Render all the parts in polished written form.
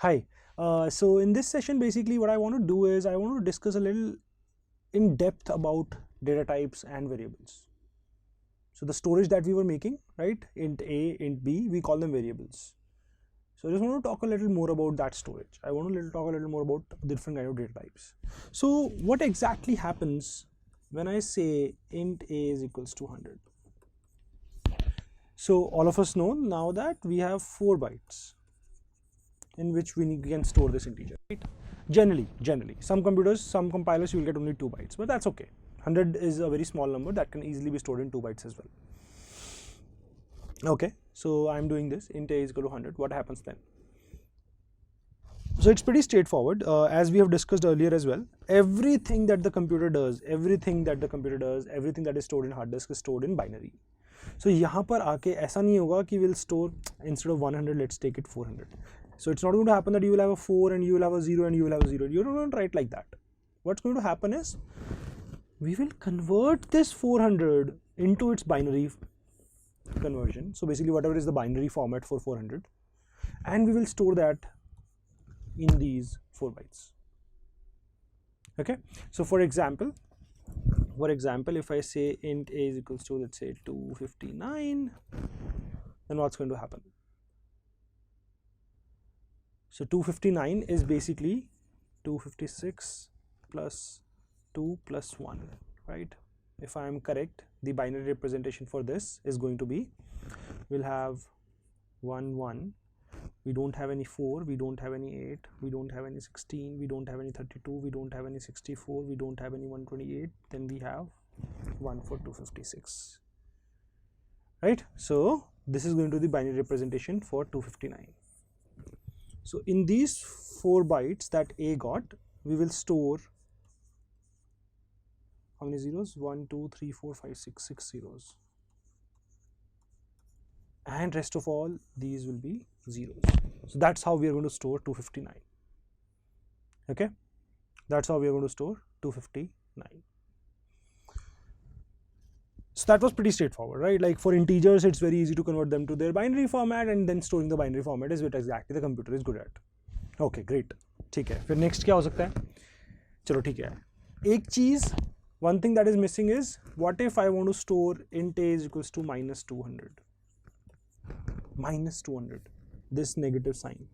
Hi. So in this session, basically what I want to do is I want to discuss a little in depth about data types and variables. So the storage that we were making, right? Int A, int B, we call them variables. So I just want to talk a little more about that storage. I want to talk a little more about different kind of data types. So what exactly happens when I say int A is equals to 100? So all of us know now that we have 4 bytes in which we can store this integer, right? Generally, some computers, some compilers, you will get only 2 bytes, but that's okay. 100 is a very small number that can easily be stored in 2 bytes as well. Okay, so I'm doing this, int A is equal to 100. What happens then? So it's pretty straightforward. As we have discussed earlier as well, everything that the computer does, everything that is stored in hard disk is stored in binary. So यहाँ पर आके ऐसा नहीं होगा कि we'll store instead of 100, let's take it 400. So it's not going to happen that you will have a 4 and you will have a 0 and you will have a 0. You're not going to write like that. What's going to happen is we will convert this 400 into its binary conversion. So basically whatever is the binary format for 400, and we will store that in these 4 bytes. Okay, so for example, if I say int A is equals to, let's say 259, then what's going to happen? So 259 is basically 256 plus 2 plus 1, right? If I am correct, the binary representation for this is going to be, we'll have 1 1, we don't have any 4, we don't have any 8, we don't have any 16, we don't have any 32, we don't have any 64, we don't have any 128, then we have 1 for 256, right? So this is going to be the binary representation for 259. So in these 4 bytes that A got, we will store how many zeros? 1 2 3 4 5 6 zeros, and rest of all these will be zeros. So that's how we are going to store 259. Okay, that's how we are going to store 259. So that was pretty straightforward, right? Like for integers, it's very easy to convert them to their binary format, and then storing the binary format is what exactly the computer is good at. Okay, great. ठीक है, फिर next क्या हो सकता है? चलो ठीक है. एक चीज़, one thing that is missing is, what if I want to store int A is equals to minus 200? Minus 200, this negative sign.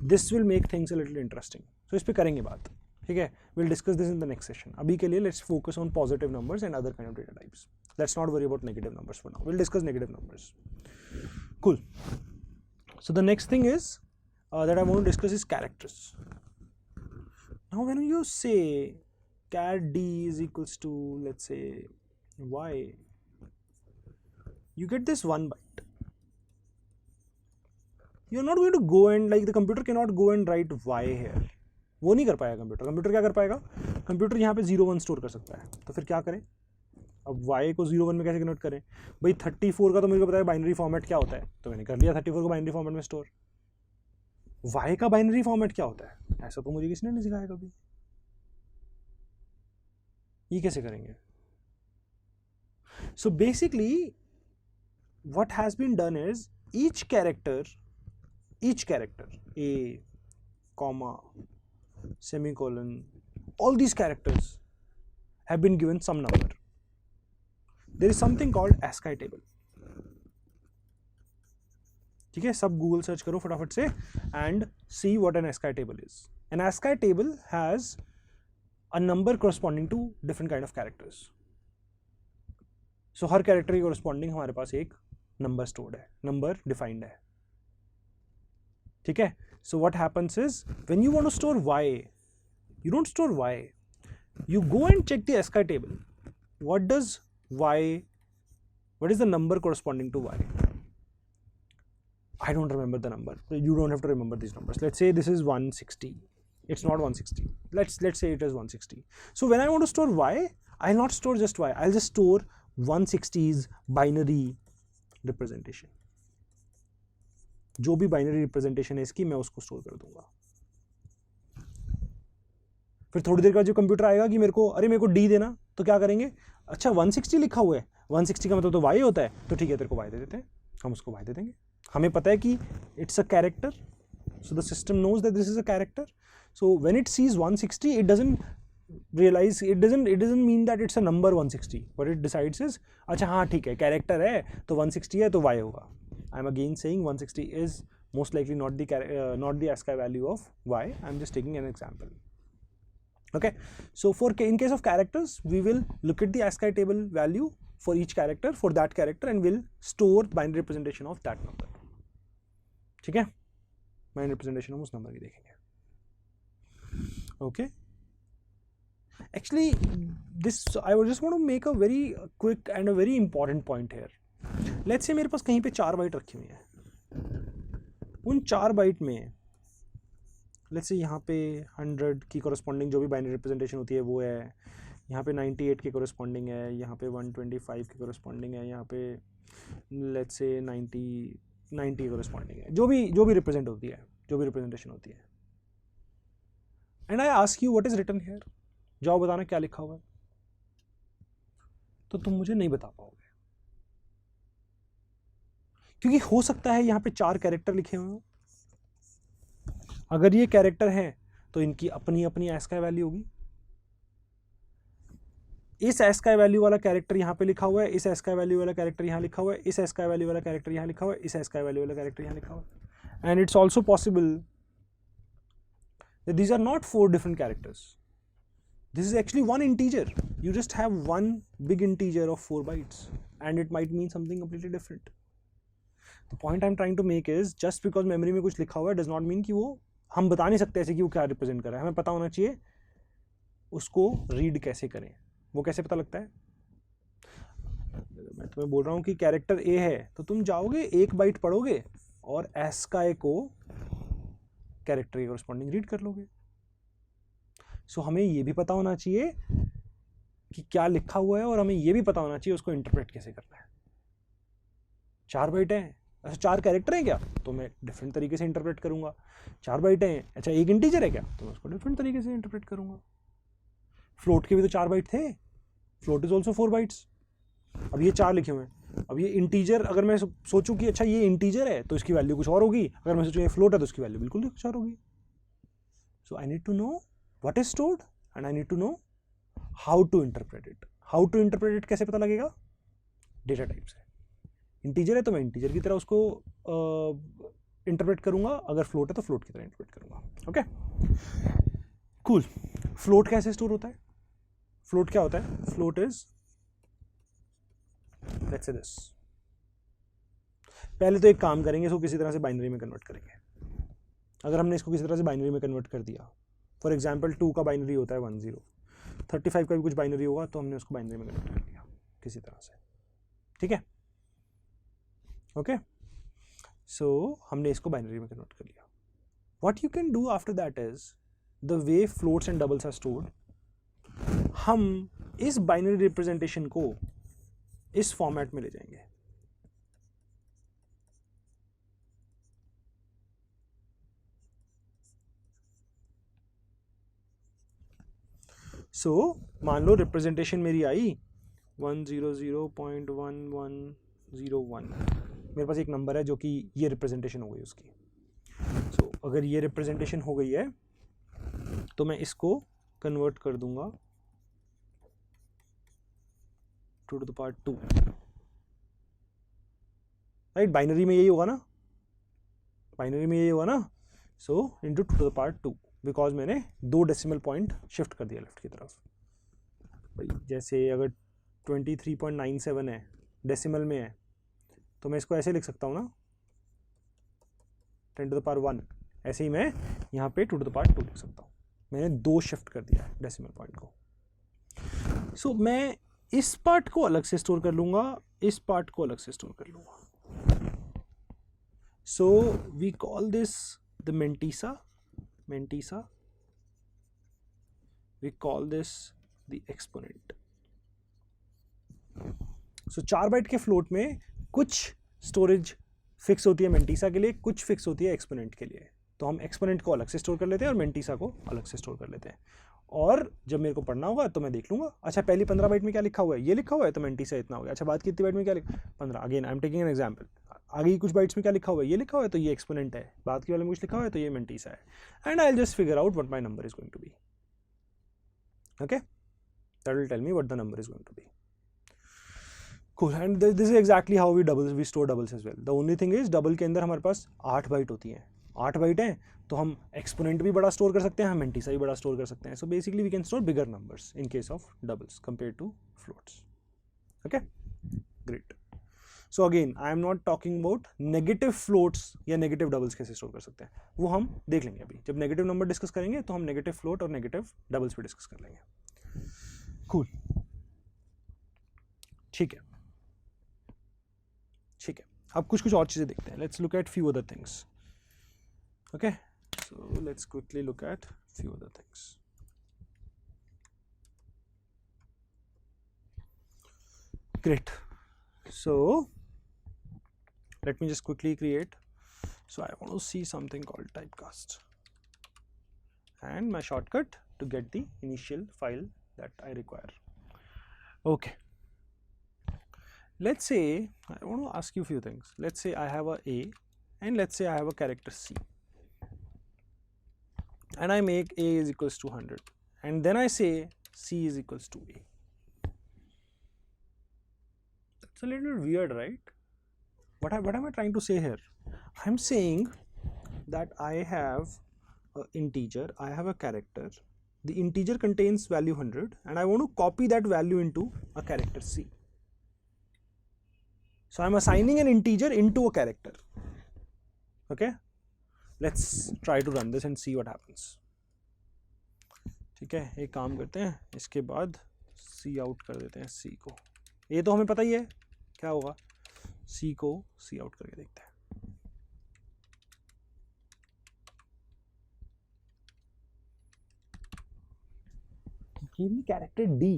This will make things a little interesting. So इस पे करेंगे बात. ठीक है, we'll discuss this in the next session. अभी के लिए let's focus on positive numbers and other kind of data types. Let's not worry about negative numbers for now. We'll discuss negative numbers. Cool. So the next thing is that I want to discuss is characters. Now when you say char d is equals to, let's say, y, you get this 1 byte. You're not going to go and, like, the computer cannot go and write y here. वो नहीं कर पाएगा computer क्या कर पाएगा? Computer यहाँ पे 0 1 store कर सकता है. तो फिर क्या करें? अब y को 0 1 में कैसे कन्वर्ट करें? भाई 34 का तो मेरे को पता है बाइनरी फॉर्मेट क्या होता है, तो मैंने कर लिया 34 को बाइनरी फॉर्मेट में स्टोर. y का बाइनरी फॉर्मेट क्या होता है, ऐसा तो मुझे किसी ने नहीं सिखाया कभी. ये कैसे करेंगे? So basically what has been done is each character, a, comma, semicolon, all these characters have been given some number. There is something called ASCII table. ठीक है, सब गूगल सर्च करो फटाफट से and see what an ASCII table is. An ASCII table has a number corresponding to different kind of characters. So her character की corresponding हमारे पास एक number stored है, number defined है. ठीक है, so what happens is when you want to store y, you don't store y, you go and check the ASCII table. What is the number corresponding to y? I don't remember the number. You don't have to remember these numbers. Let's say this is 160. It's not 160. Let's say it is 160. So when I want to store y, I'll not store just y. I'll just store 160's binary representation. जो भी binary representation है इसकी, मैं उसको store कर दूंगा. फिर थोड़ी देर का जो कंप्यूटर आएगा कि मेरे को डी देना, तो क्या करेंगे? अच्छा 160 लिखा हुआ है, 160 का मतलब तो y होता है, तो ठीक है तेरे को y दे देते हैं, हम उसको y दे देंगे. हमें पता है कि it's a character, So the system knows that this is a character. So when it sees 160, it doesn't realize, it doesn't mean that it's a number 160. What it decides is, अच्छा हाँ ठीक है, character है तो 160 है तो y होगा. I'm again saying 160 is most likely not the ASCII value of y. I'm just taking an example. Okay, so in case of characters, we will look at the ASCII table value for each character, for that character, and will store binary representation of that number. ठीक है, binary representation हम उस number की देखेंगे. Okay, actually this I would just want to make a very quick and a very important point here. Let's say मेरे पास कहीं पे 4 bite रखी हुई है. उन 4 बाइट में लेट्स से यहाँ पे 100 की कॉरेस्पॉन्डिंग जो भी बाइनरी रिप्रेजेंटेशन होती है वो है, यहाँ पे 98 की कॉरेस्पॉन्डिंग है, यहाँ पे 125 की कॉरेस्पॉन्डिंग है, यहाँ पे लेट्स से 90 की कॉरेस्पॉन्डिंग है, जो भी रिप्रेजेंट होती है, जो भी रिप्रेजेंटेशन होती है. And I ask you what is written here, जाओ बताना क्या लिखा हुआ है. तो तुम मुझे नहीं बता पाओगे, क्योंकि हो सकता है यहाँ पे 4 कैरेक्टर लिखे हुए हो. अगर ये कैरेक्टर हैं तो इनकी अपनी अपनी ASCII वैल्यू होगी. इस ASCII वैल्यू वाला कैरेक्टर यहाँ पे लिखा हुआ है, इस ASCII वैल्यू वाला कैरेक्टर यहाँ लिखा हुआ है, इस ASCII वैल्यू वाला कैरेक्टर यहाँ लिखा हुआ है, इस ASCII वैल्यू वाला कैरेक्टर यहाँ लिखा हुआ है. And it's also possible that these are not 4 different characters. This is actually one integer. You just have one big integer of 4 bytes and it might mean something completely different. The point I'm trying to make is just because memory में कुछ लिखा हुआ है does not mean कि वो हम बता नहीं सकते ऐसे कि वो क्या रिप्रेजेंट कर रहा है. हमें पता होना चाहिए उसको रीड कैसे करें. वो कैसे पता लगता है? मैं तुम्हें बोल रहा हूँ कि कैरेक्टर A है तो तुम जाओगे 1 बाइट पढ़ोगे और ASCII को कैरेक्टर के कॉरेस्पॉन्डिंग रीड कर लोगे. सो हमें ये भी पता होना चाहिए कि क्या लिखा हुआ है और हमें ये भी पता होना चाहिए उसको इंटरप्रेट कैसे करना है. 4 बाइट हैं, अच्छा 4 कैरेक्टर हैं क्या, तो मैं डिफरेंट तरीके से इंटरप्रेट करूंगा. 4 बाइट हैं, अच्छा एक इंटीजर है क्या, तो मैं उसको डिफरेंट तरीके से इंटरप्रेट करूंगा. फ्लोट के भी तो 4 बाइट थे, फ्लोट इज ऑल्सो 4 बाइट्स. अब ये 4 लिखे हुए हैं. अब ये इंटीजर अगर मैं सोचूं कि अच्छा ये इंटीजर है तो इसकी वैल्यू कुछ और होगी, अगर मैं सोचूं ये फ्लोट है तो उसकी वैल्यू बिल्कुल कुछ और होगी. So I need to know what is stored and I need to know how to interpret it. How to interpret it कैसे पता लगेगा? डेटा टाइप से. इंटीजर है तो मैं इंटीजर की तरह उसको इंटरप्रेट करूंगा, अगर फ्लोट है तो फ्लोट की तरह इंटरप्रेट करूंगा. Okay cool. फ्लोट कैसे स्टोर होता है? फ्लोट क्या होता है? Float is let's say this. पहले तो एक काम करेंगे, इसको किसी तरह से बाइनरी में कन्वर्ट करेंगे. अगर हमने इसको किसी तरह से बाइनरी में कन्वर्ट कर दिया, फॉर एग्जाम्पल 2 का बाइनरी होता है 10, 35 का भी कुछ बाइनरी होगा, तो हमने उसको बाइनरी में कन्वर्ट कर लिया किसी तरह से. ठीक है, ओके. सो हमने इसको बाइनरी में कन्वर्ट कर लिया. What you can do after that is the way floats and doubles are stored. हम इस बाइनरी रिप्रेजेंटेशन को इस फॉर्मेट में ले जाएंगे. सो मान लो रिप्रेजेंटेशन मेरी आई 100.1101. मेरे पास एक नंबर है जो कि ये रिप्रेजेंटेशन हो गई उसकी. सो अगर ये रिप्रेजेंटेशन हो गई है तो मैं इसको कन्वर्ट कर दूंगा 2 to the power 2. Right, binary में यही होगा ना, बाइनरी में यही होगा ना. So into 2 to the power 2, because मैंने 2 डेसिमल पॉइंट शिफ्ट कर दिया लेफ्ट की तरफ. भाई जैसे अगर 23.97 है, डेसिमल में है, तो मैं इसको ऐसे लिख सकता हूँ ना 10 to the power 1. ऐसे ही मैं यहाँ पे 2 to the power 2 लिख सकता हूँ. मैंने 2 शिफ्ट कर दिया है डेसिमल पॉइंट को. सो मैं इस पार्ट को अलग से स्टोर कर लूँगा, इस पार्ट को अलग से स्टोर कर लूँगा. So we call this the mantissa. We call this the exponent. So 4 byte के फ्लोट में कुछ स्टोरेज फिक्स होती है मेंटीसा के लिए, कुछ फिक्स होती है एक्सपोनेंट के लिए. तो हम एक्सपोनेंट को अलग से स्टोर कर लेते हैं और मेंटीसा को अलग से स्टोर कर लेते हैं. और जब मेरे को पढ़ना होगा तो मैं देख लूंगा, अच्छा पहली 15 बाइट में क्या लिखा हुआ है, ये लिखा हुआ है, तो मेंटीसा इतना हो गया. अच्छा बाद की इतनी बाइट में क्या लिखा, 15. Again I am taking an example. आगे कुछ बाइट्स में क्या लिखा हुआ है, ये लिखा हुआ है तो ये एक्सपोनेंट है, बाद के वाले में कुछ लिखा हुआ है तो ये मेंटीसा है, and I will just figure out what my number is going to be. Okay, that will tell me what the number is going to be. Cool. And this is exactly how we store doubles as well. The only thing is double के अंदर हमारे पास 8 bite होती हैं. 8 bite हैं तो हम exponent भी बड़ा स्टोर कर सकते हैं, हम मेंटीसा भी बड़ा स्टोर कर सकते हैं. So basically we can store bigger numbers in case of doubles compare to floats. Okay, great. So again I am not talking about negative floats या नेगेटिव डबल्स कैसे स्टोर कर सकते हैं, वो हम देख लेंगे अभी. जब नेगेटिव नंबर डिस्कस करेंगे तो हम नेगेटिव फ्लोट और नेगेटिव डबल्स पे डिस्कस कर लेंगे. कूल, ठीक है. ठीक है, अब कुछ और चीज़ें देखते हैं. Let's look at few other things. Okay, so let's quickly look at few other things. Great. So let me just quickly create. So I want to see something called typecast and my shortcut to get the initial file that I require. Okay, let's say I want to ask you a few things. Let's say I have a and let's say I have a character C and I make A is equals to 100 and then I say C is equals to A. That's a little weird, right? What am I trying to say here? I'm saying that I have an integer, I have a character. The integer contains value 100 and I want to copy that value into a character C. So I'm assigning an integer into a character. Okay, let's try to run this and see what happens. ठीक है, एक काम करते हैं, इसके बाद C out कर देते हैं C को. ये तो हमें पता ही है क्या होगा, C को C out करके देखते हैं. Give me character D.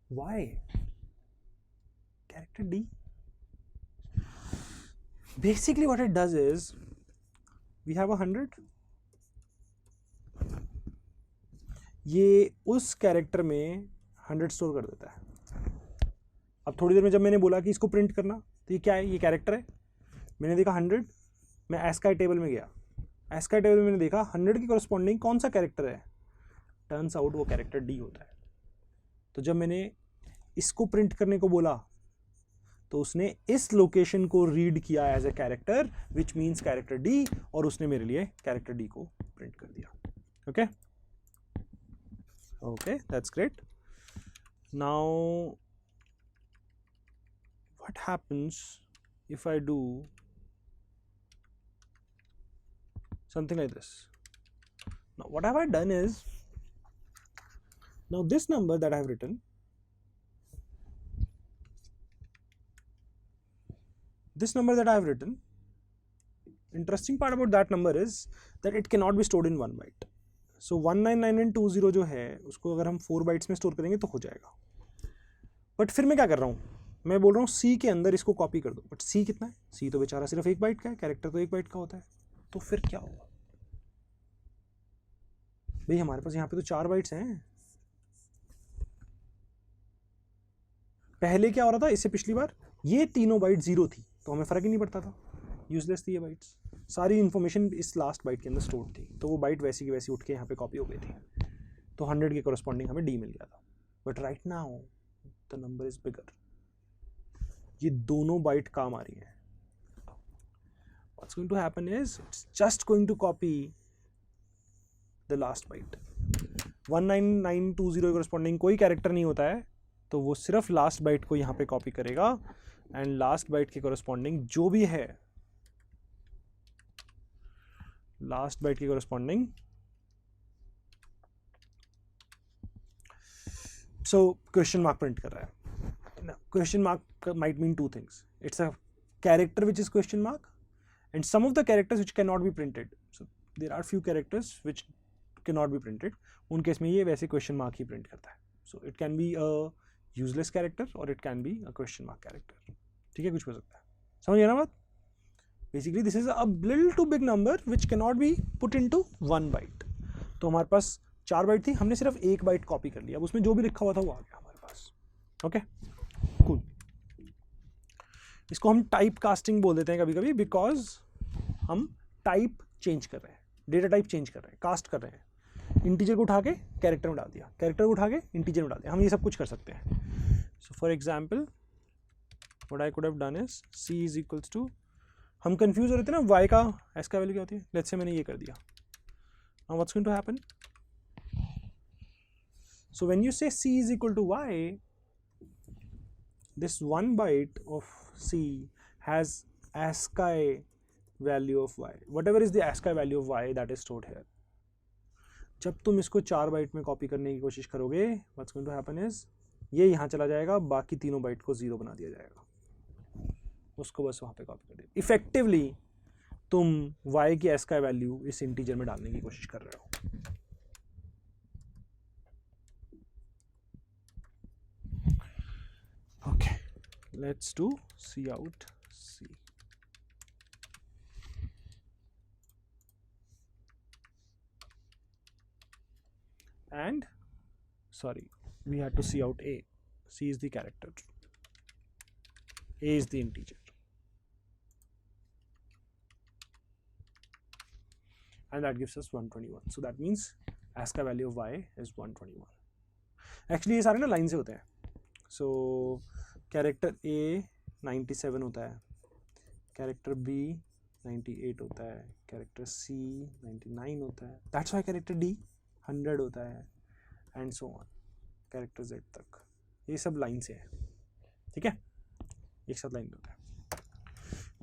Why? Character D. Basically what it does is we have 100. ये उस कैरेक्टर में 100 स्टोर कर देता है. अब थोड़ी देर में जब मैंने बोला कि इसको प्रिंट करना, तो ये क्या है, ये कैरेक्टर है. मैंने देखा 100, मैं ASCII टेबल में गया. ASCII टेबल में मैंने देखा 100 की कॉरस्पॉन्डिंग कौन सा कैरेक्टर है. टर्न्स आउट वो कैरेक्टर D होता है. तो जब मैंने इसको प्रिंट करने को बोला तो उसने इस लोकेशन को रीड किया as a character which means character D, और उसने मेरे लिए कैरेक्टर D को प्रिंट कर दिया. Okay okay, that's great. Now what happens if I do something like this? Now what have I done is, now this number that I have written, interesting part about that number is that it cannot be stored in 1 byte. So 199920 जो है उसको अगर हम 4 bytes में store करेंगे तो हो जाएगा. बट फिर मैं क्या कर रहा हूँ, मैं बोल रहा हूँ C के अंदर इसको कॉपी कर दो. बट C कितना है, C तो बेचारा सिर्फ 1 बाइट का है, कैरेक्टर तो 1 बाइट का होता है. तो फिर क्या होगा भाई, हमारे पास यहाँ पे तो 4 बाइट्स हैं. पहले क्या हो रहा था, इससे पिछली बार ये तीनों बाइट 0 थी तो हमें फ़र्क ही नहीं पड़ता था, यूजलेस थी ये बाइट्स. सारी इन्फॉर्मेशन इस लास्ट बाइट के अंदर स्टोर थी, तो वो बाइट वैसी की वैसी उठ के यहाँ पे कॉपी हो गई थी. तो 100 के कॉरस्पॉन्डिंग हमें D मिल गया था. But right now the number is bigger. ये दोनों बाइट काम आ रही है. What's going to happen is it's just going to copy the last byte. 19920 corresponding कोई कैरेक्टर नहीं होता है, तो वो सिर्फ लास्ट बाइट को यहाँ पे कॉपी करेगा एंड लास्ट बाइट के corresponding जो भी है, लास्ट बाइट के corresponding, so question mark print कर रहा है. Question mark might mean two things. It's a character which is question mark and some of the characters which cannot be printed. So there are few characters which cannot be printed. उन case में ये वैसे question mark ही print करता है. So it can be a useless character or it can be a question mark character. ठीक है, कुछ हो सकता है. समझ गया ना बात? Basically this is a little too big number which cannot be put into 1 byte. तो हमारे पास 4 बाइट थी, हमने सिर्फ 1 बाइट कॉपी कर लिया. अब उसमें जो भी लिखा हुआ था वो आ गया हमारे पास. Okay, cool. इसको हम टाइप कास्टिंग बोल देते हैं कभी कभी, बिकॉज हम टाइप चेंज कर रहे हैं, डेटा टाइप चेंज कर रहे हैं, कास्ट कर रहे हैं। इंटीजर को उठा के कैरेक्टर में डाल दिया, कैरेक्टर को उठा के इंटीजर में डाल दिया, हम ये सब कुछ कर सकते हैं। So for example what I could have done is c is equals to, हम कंफ्यूज हो रहे थे ना y का s का वैल्यू क्या होती है, लेट्स से मैंने ये कर दिया। Now what's going to happen, so when you say c is equal to y, this 1 byte of c has ASCII value of y, whatever is the ASCII value of y that is stored here. जब तुम इसको 4 bite में copy करने की कोशिश करोगे, what's going to happen is ये यहाँ चला जाएगा, बाकी तीनों बाइट को 0 बना दिया जाएगा, उसको बस वहाँ पे कॉपी कर दिया। इफेक्टिवली तुम y की ASCII वैल्यू इस इंटीजर में डालने की कोशिश कर रहे हो। Okay, let's do cout c. And sorry, we had to see out a. C is the character, a is the integer, and that gives us 121. So that means ASCII value of y is 121. Actually ये सारे ना line से होते हैं। सो character A 97 होता है, character B 98 होता है, कैरेक्टर C 99 होता है, दैट्स वाई कैरेक्टर D 100 होता है, and so on character Z तक। ये सब लाइन से है, ठीक है, एक साथ लाइन में होता है।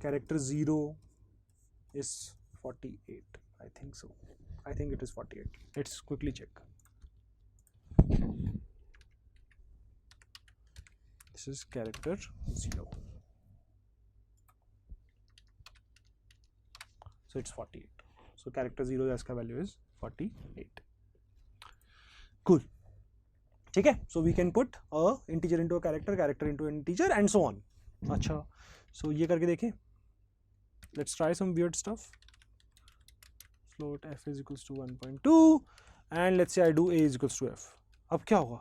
Character 0 is 48, I think so, I think it is 48, let's quickly check. This is character 0, so it's 48. So character 0 ASCII value is 48. Cool. ठीक है, so we can put a integer into a character, character into an integer, and so on. अच्छा, so ये करके देखें, let's try some weird stuff. Float f is equals to 1.2, and let's say I do a is equals to f. अब क्या होगा?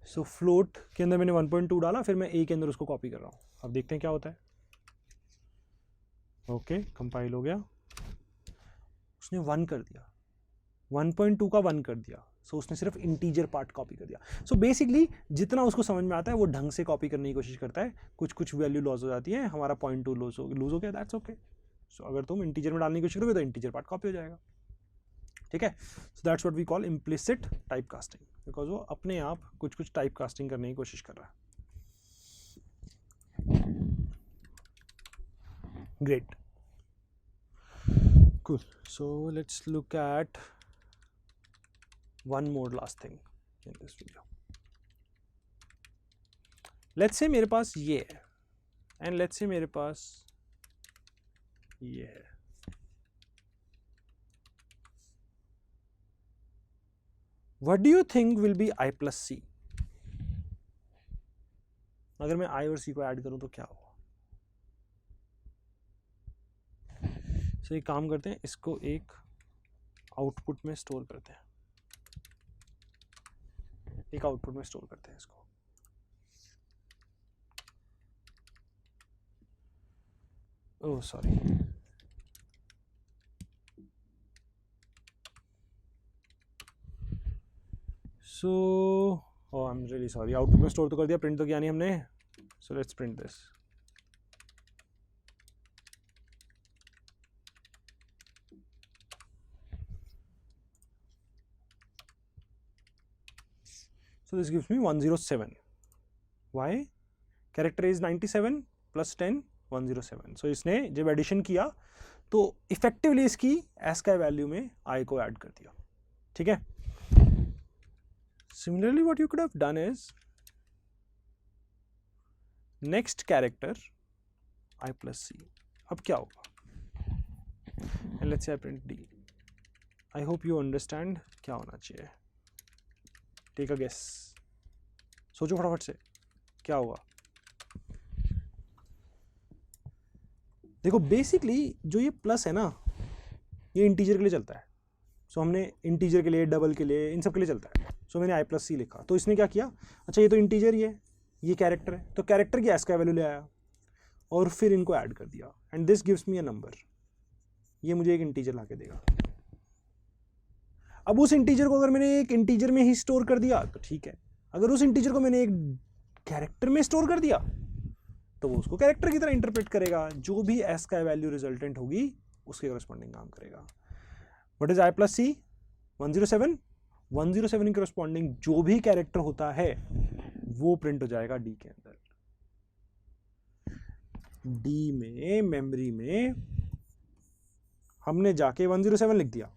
सो float के अंदर मैंने 1.2 डाला, फिर मैं a के अंदर उसको कॉपी कर रहा हूँ। अब देखते हैं क्या होता है। ओके, कंपाइल हो गया, उसने 1 कर दिया, 1.2 का 1 कर दिया, सो उसने सिर्फ इंटीजर पार्ट कॉपी कर दिया। सो बेसिकली जितना उसको समझ में आता है वो ढंग से कॉपी करने की कोशिश करता है, कुछ कुछ वैल्यू लॉस हो जाती है, हमारा 0.2 लूज हो गया, दैट्स ओके। सो अगर तुम इंटीजर में डालने की कोशिश करोगे तो इंटीजर पार्ट कॉपी हो जाएगा, ठीक है। So that's what we call implicit type casting, because वो अपने आप कुछ कुछ टाइप कास्टिंग करने की कोशिश कर रहा है। Great, cool. So let's look at one more last thing in this video. Let's say मेरे पास ये है, एंड लेट्स से मेरे पास ये है। What do you think will be I plus C? अगर मैं I और C को ऐड करूं तो क्या होगा? सो एक काम करते हैं, इसको एक आउटपुट में स्टोर करते हैं, एक आउटपुट में स्टोर करते हैं इसको। Oh sorry, so I am really sorry, output में स्टोर तो कर दिया, प्रिंट तो किया नहीं हमने। So let's print this. So this gives me 107. Why? Character is 97 plus 10 107. So इसने जब एडिशन किया तो इफेक्टिवली इसकी ASCII वैल्यू में I को ऐड कर दिया, ठीक है। Similarly what you could have done is next character I plus C. अब क्या होगा? And let's say I print D. I hope you understand क्या होना चाहिए। टेक अ गेस, सोचो फटाफट से क्या होगा। देखो बेसिकली जो ये प्लस है ना, ये इंटीजर के लिए चलता है। सो हमने इंटीजर के लिए, डबल के लिए, इन सब के लिए चलता है। सो मैंने i+c लिखा। तो इसने क्या किया, अच्छा ये तो इंटीजर ही है, ये कैरेक्टर है, तो कैरेक्टर की s का वैल्यू ले आया और फिर इनको ऐड कर दिया, and this gives me a number, ये मुझे एक इंटीजर ला के देगा। अब उस इंटीजर को अगर मैंने एक इंटीजर में ही स्टोर कर दिया तो ठीक है, अगर उस इंटीजर को मैंने एक कैरेक्टर में स्टोर कर दिया तो वो उसको कैरेक्टर की तरह इंटरप्रेट करेगा, जो भी s का वैल्यू रिजल्टेंट होगी उसके करस्पॉन्डिंग काम करेगा। What is i+c? 107। 107 के करस्पॉन्डिंग जो भी कैरेक्टर होता है वो प्रिंट हो जाएगा d के अंदर। d में मेमोरी में हमने जाके 107 लिख दिया,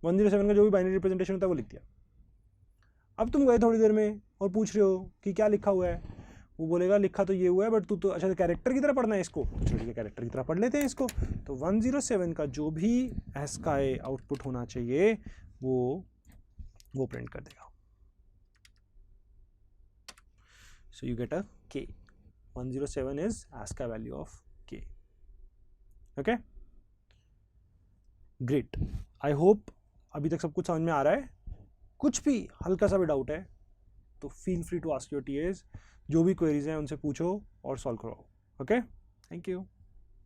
107 का जो भी बाइनरी रिप्रेजेंटेशन होता है वो लिख दिया। अब तुम गए थोड़ी देर में और पूछ रहे हो कि क्या लिखा हुआ है, वो बोलेगा लिखा तो ये हुआ है बट तू तो अच्छा कैरेक्टर की तरह पढ़ना है इसको, तो चलिए कैरेक्टर की तरह पढ़ लेते हैं इसको। तो 107 का जो भी एस का आउटपुट होना चाहिए वो प्रिंट कर देगा। So you get a k। 107 is as का value of k। Okay, great. I hope अभी तक सब कुछ समझ में आ रहा है। कुछ भी हल्का सा भी डाउट है तो feel free to ask your TAs, जो भी क्वेरीज हैं उनसे पूछो और सॉल्व करवाओ। Okay, thank you.